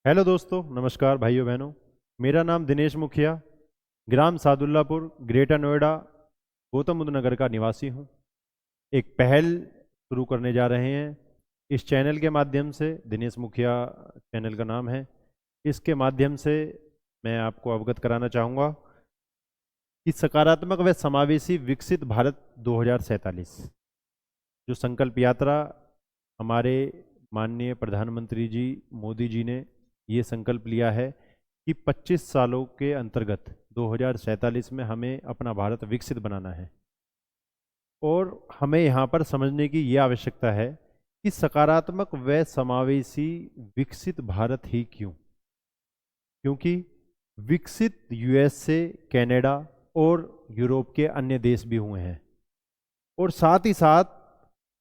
Hello दोस्तों, नमस्कार भाइयों बहनों। मेरा नाम दिनेश मुखिया, ग्राम सादुल्लापुर, ग्रेटर नोएडा, गौतम बुद्ध नगर का निवासी हूँ। एक पहल शुरू करने जा रहे हैं इस चैनल के माध्यम से। दिनेश मुखिया चैनल का नाम है। इसके माध्यम से मैं आपको अवगत कराना चाहूँगा कि सकारात्मक व समावेशी विकसित भारत 2047 जो संकल्प यात्रा हमारे माननीय प्रधानमंत्री जी मोदी जी ने ये संकल्प लिया है कि 25 सालों के अंतर्गत 2047 में हमें अपना भारत विकसित बनाना है। और हमें यहाँ पर समझने की ये आवश्यकता है कि सकारात्मक व समावेशी विकसित भारत ही क्यों? क्योंकि विकसित यूएसए, कनाडा और यूरोप के अन्य देश भी हुए हैं, और साथ ही साथ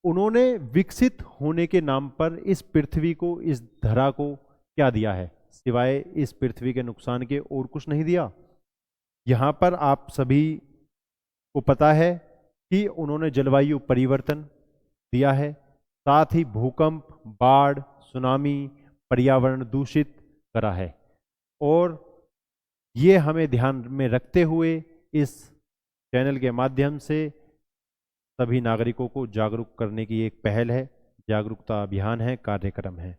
उन्होंने विकसित होने के नाम पर इस पृथ्वी को, इस धरा को क्या दिया है सिवाय इस पृथ्वी के नुकसान के और कुछ नहीं दिया। यहाँ पर आप सभी को पता है कि उन्होंने जलवायु परिवर्तन दिया है, साथ ही भूकंप, बाढ़, सुनामी, पर्यावरण दूषित करा है। और ये हमें ध्यान में रखते हुए इस चैनल के माध्यम से सभी नागरिकों को जागरूक करने की एक पहल है, जागरूकता अभियान है, कार्यक्रम है।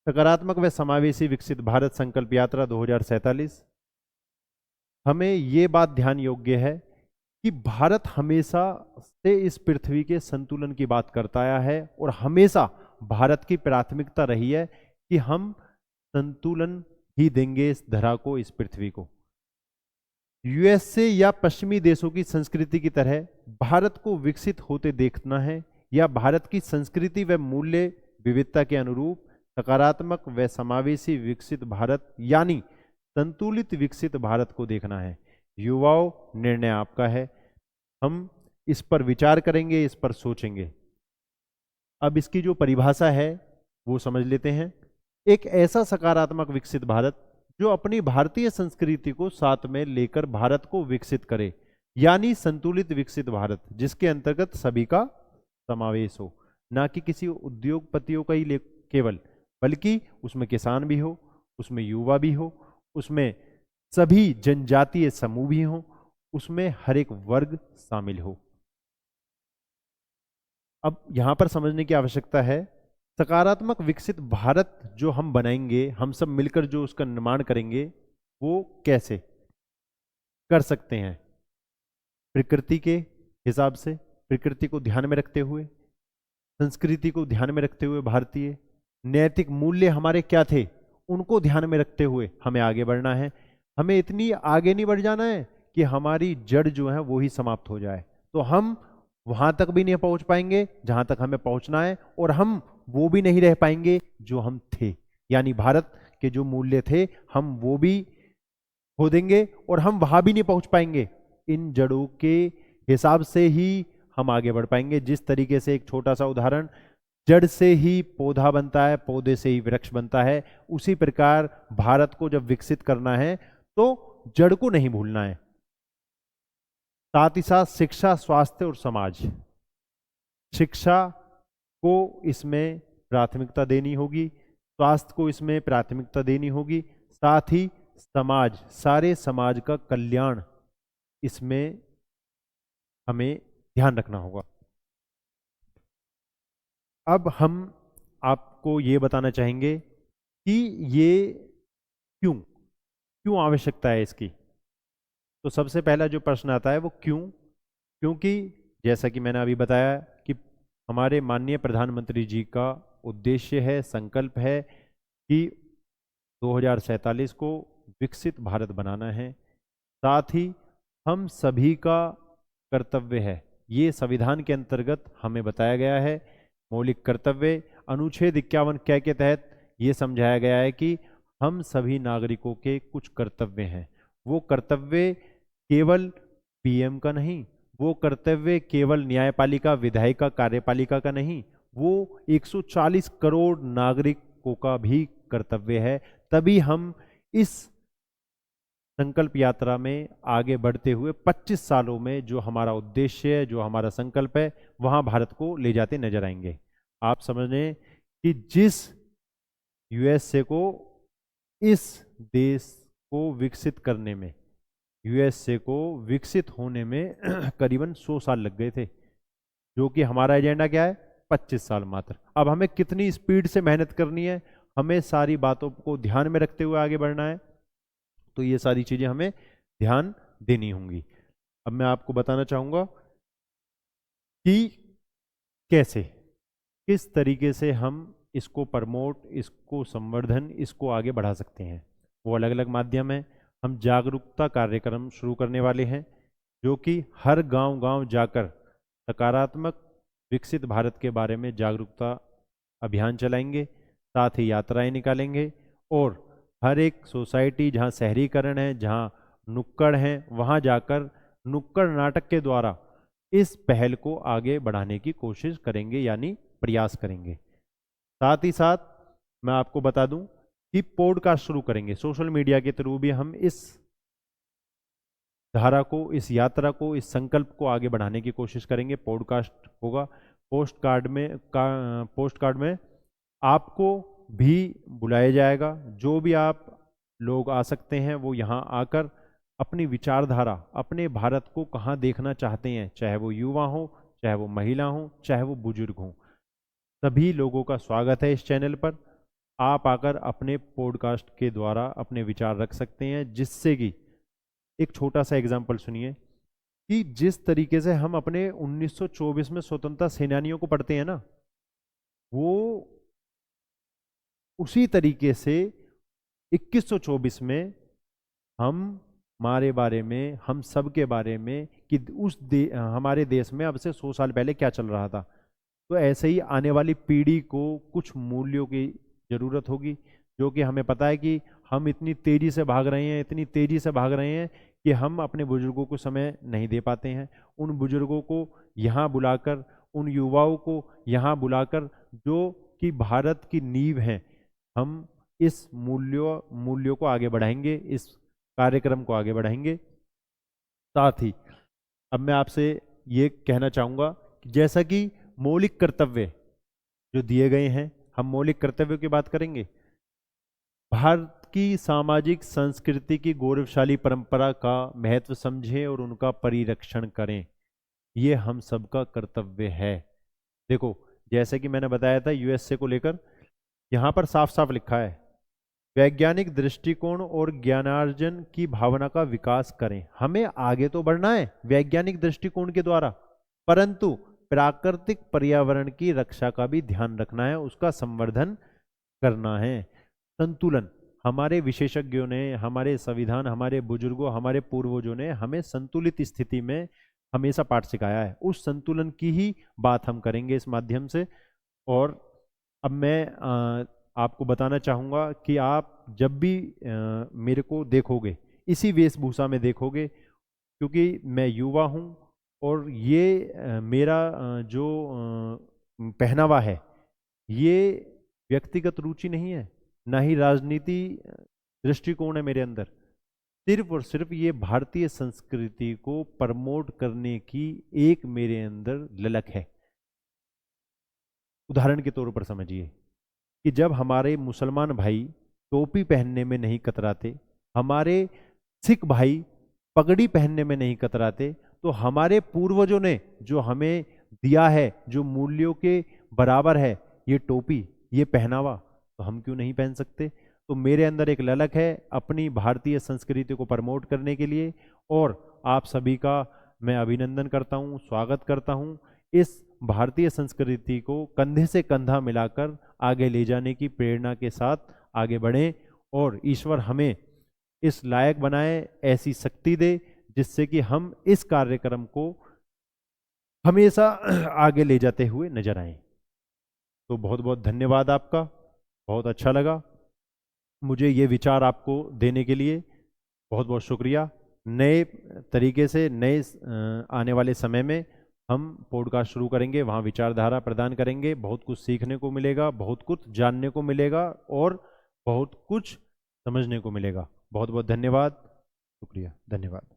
सकारात्मक व समावेशी विकसित भारत संकल्प यात्रा 2047। हमें ये बात ध्यान योग्य है कि भारत हमेशा से इस पृथ्वी के संतुलन की बात करता आया है, और हमेशा भारत की प्राथमिकता रही है कि हम संतुलन ही देंगे इस धरा को, इस पृथ्वी को। यूएसए या पश्चिमी देशों की संस्कृति की तरह भारत को विकसित होते देखना है, या भारत की संस्कृति व मूल्य विविधता के अनुरूप सकारात्मक व समावेशी विकसित भारत यानी संतुलित विकसित भारत को देखना है। युवाओं, निर्णय आपका है। हम इस पर विचार करेंगे, इस पर सोचेंगे। अब इसकी जो परिभाषा है वो समझ लेते हैं। एक ऐसा सकारात्मक विकसित भारत जो अपनी भारतीय संस्कृति को साथ में लेकर भारत को विकसित करे, यानी संतुलित विकसित भारत जिसके अंतर्गत सभी का समावेश हो, ना कि किसी उद्योगपतियों का ही केवल, बल्कि उसमें किसान भी हो, उसमें युवा भी हो, उसमें सभी जनजातीय समूह भी हो, उसमें हर एक वर्ग शामिल हो। अब यहां पर समझने की आवश्यकता है, सकारात्मक विकसित भारत जो हम बनाएंगे, हम सब मिलकर जो उसका निर्माण करेंगे, वो कैसे कर सकते हैं? प्रकृति के हिसाब से, प्रकृति को ध्यान में रखते हुए, संस्कृति को ध्यान में रखते हुए, भारतीय नैतिक मूल्य हमारे क्या थे उनको ध्यान में रखते हुए हमें आगे बढ़ना है। हमें इतनी आगे नहीं बढ़ जाना है कि हमारी जड़ जो है वो ही समाप्त हो जाए, तो हम वहां तक भी नहीं पहुंच पाएंगे जहां तक हमें पहुंचना है, और हम वो भी नहीं रह पाएंगे जो हम थे, यानी भारत के जो मूल्य थे हम वो भी खो देंगे, और हम वहां भी नहीं पहुंच पाएंगे। इन जड़ों के हिसाब से ही हम आगे बढ़ पाएंगे। जिस तरीके से, एक छोटा सा उदाहरण, जड़ से ही पौधा बनता है, पौधे से ही वृक्ष बनता है, उसी प्रकार भारत को जब विकसित करना है तो जड़ को नहीं भूलना है। साथ ही साथ शिक्षा, स्वास्थ्य और समाज, शिक्षा को इसमें प्राथमिकता देनी होगी, स्वास्थ्य को इसमें प्राथमिकता देनी होगी, साथ ही समाज, सारे समाज का कल्याण इसमें हमें ध्यान रखना होगा। अब हम आपको ये बताना चाहेंगे कि ये क्यों क्यों आवश्यकता है इसकी। तो सबसे पहला जो प्रश्न आता है वो क्यों? क्योंकि जैसा कि मैंने अभी बताया कि हमारे माननीय प्रधानमंत्री जी का उद्देश्य है, संकल्प है कि 2047 को विकसित भारत बनाना है। साथ ही हम सभी का कर्तव्य है, ये संविधान के अंतर्गत हमें बताया गया है। मौलिक कर्तव्य अनुच्छेद 51 क के तहत ये समझाया गया है कि हम सभी नागरिकों के कुछ कर्तव्य हैं। वो कर्तव्य केवल पीएम का नहीं, वो कर्तव्य केवल न्यायपालिका, विधायिका, कार्यपालिका का नहीं, वो 140 करोड़ नागरिकों का भी कर्तव्य है। तभी हम इस संकल्प यात्रा में आगे बढ़ते हुए 25 सालों में जो हमारा उद्देश्य है, जो हमारा संकल्प है, वहां भारत को ले जाते नजर आएंगे। आप समझ लें कि जिस यूएसए को इस देश को विकसित करने में, यूएसए को विकसित होने में करीबन 100 साल लग गए थे, जो कि हमारा एजेंडा क्या है, 25 साल मात्र। अब हमें कितनी स्पीड से मेहनत करनी है, हमें सारी बातों को ध्यान में रखते हुए आगे बढ़ना है। तो ये सारी चीजें हमें ध्यान देनी होंगी। अब मैं आपको बताना चाहूंगा कि कैसे, किस तरीके से हम इसको प्रमोट, इसको संवर्धन, इसको आगे बढ़ा सकते हैं। वो अलग अलग माध्यम है। हम जागरूकता कार्यक्रम शुरू करने वाले हैं, जो कि हर गांव-गांव जाकर सकारात्मक विकसित भारत के बारे में जागरूकता अभियान चलाएंगे, साथ ही यात्राएं निकालेंगे और हर एक सोसाइटी जहां शहरीकरण है, जहां नुक्कड़ हैं, वहां जाकर नुक्कड़ नाटक के द्वारा इस पहल को आगे बढ़ाने की कोशिश करेंगे, यानी प्रयास करेंगे। साथ ही साथ मैं आपको बता दूं कि पॉडकास्ट शुरू करेंगे, सोशल मीडिया के थ्रू भी हम इस धारा को, इस यात्रा को, इस संकल्प को आगे बढ़ाने की कोशिश करेंगे। पॉडकास्ट होगा। पोस्ट कार्ड में आपको भी बुलाया जाएगा। जो भी आप लोग आ सकते हैं वो यहाँ आकर अपनी विचारधारा, अपने भारत को कहाँ देखना चाहते हैं, चाहे वो युवा हो, चाहे वो महिला हो, चाहे वो बुजुर्ग हो, सभी लोगों का स्वागत है इस चैनल पर। आप आकर अपने पॉडकास्ट के द्वारा अपने विचार रख सकते हैं, जिससे कि एक छोटा सा एग्जाम्पल सुनिए कि जिस तरीके से हम अपने 1924 में स्वतंत्रता सेनानियों को पढ़ते हैं ना, वो उसी तरीके से 2124 में हमारे बारे में, हम सब के बारे में कि हमारे देश में अब से 100 साल पहले क्या चल रहा था। तो ऐसे ही आने वाली पीढ़ी को कुछ मूल्यों की ज़रूरत होगी, जो कि हमें पता है कि हम इतनी तेज़ी से भाग रहे हैं, इतनी तेज़ी से भाग रहे हैं कि हम अपने बुजुर्गों को समय नहीं दे पाते हैं। उन बुजुर्गों को यहाँ बुलाकर, उन युवाओं को यहाँ बुलाकर, जो कि भारत की नींव हैं, हम इस मूल्यों को आगे बढ़ाएंगे, इस कार्यक्रम को आगे बढ़ाएंगे। साथ ही अब मैं आपसे ये कहना चाहूँगा कि जैसा कि मौलिक कर्तव्य जो दिए गए हैं, हम मौलिक कर्तव्यों की बात करेंगे। भारत की सामाजिक संस्कृति की गौरवशाली परंपरा का महत्व समझें और उनका परिरक्षण करें, ये हम सबका कर्तव्य है। देखो, जैसे कि मैंने बताया था यूएसए को लेकर, यहाँ पर साफ साफ लिखा है, वैज्ञानिक दृष्टिकोण और ज्ञानार्जन की भावना का विकास करें। हमें आगे तो बढ़ना है वैज्ञानिक दृष्टिकोण के द्वारा, परंतु प्राकृतिक पर्यावरण की रक्षा का भी ध्यान रखना है, उसका संवर्धन करना है। संतुलन, हमारे विशेषज्ञों ने, हमारे संविधान, हमारे बुजुर्गों, हमारे पूर्वजों ने हमें संतुलित स्थिति में हमेशा पाठ सिखाया है। उस संतुलन की ही बात हम करेंगे इस माध्यम से। और अब मैं आपको बताना चाहूँगा कि आप जब भी मेरे को देखोगे, इसी वेशभूषा में देखोगे, क्योंकि मैं युवा हूँ और ये मेरा जो पहनावा है, ये व्यक्तिगत रुचि नहीं है, ना ही राजनीति दृष्टिकोण है मेरे अंदर। सिर्फ और सिर्फ ये भारतीय संस्कृति को प्रमोट करने की एक मेरे अंदर ललक है। उदाहरण के तौर पर समझिए कि जब हमारे मुसलमान भाई टोपी पहनने में नहीं कतराते, हमारे सिख भाई पगड़ी पहनने में नहीं कतराते, तो हमारे पूर्वजों ने जो हमें दिया है, जो मूल्यों के बराबर है, ये टोपी, ये पहनावा, तो हम क्यों नहीं पहन सकते। तो मेरे अंदर एक ललक है अपनी भारतीय संस्कृति को प्रमोट करने के लिए, और आप सभी का मैं अभिनंदन करता हूँ, स्वागत करता हूँ। इस भारतीय संस्कृति को कंधे से कंधा मिलाकर आगे ले जाने की प्रेरणा के साथ आगे बढ़ें, और ईश्वर हमें इस लायक बनाए, ऐसी शक्ति दे, जिससे कि हम इस कार्यक्रम को हमेशा आगे ले जाते हुए नजर आएं। तो बहुत बहुत धन्यवाद आपका, बहुत अच्छा लगा मुझे ये विचार आपको देने के लिए, बहुत बहुत शुक्रिया। नए तरीके से, नए आने वाले समय में हम पॉडकास्ट शुरू करेंगे, वहाँ विचारधारा प्रदान करेंगे, बहुत कुछ सीखने को मिलेगा, बहुत कुछ जानने को मिलेगा और बहुत कुछ समझने को मिलेगा। बहुत बहुत धन्यवाद, शुक्रिया, धन्यवाद।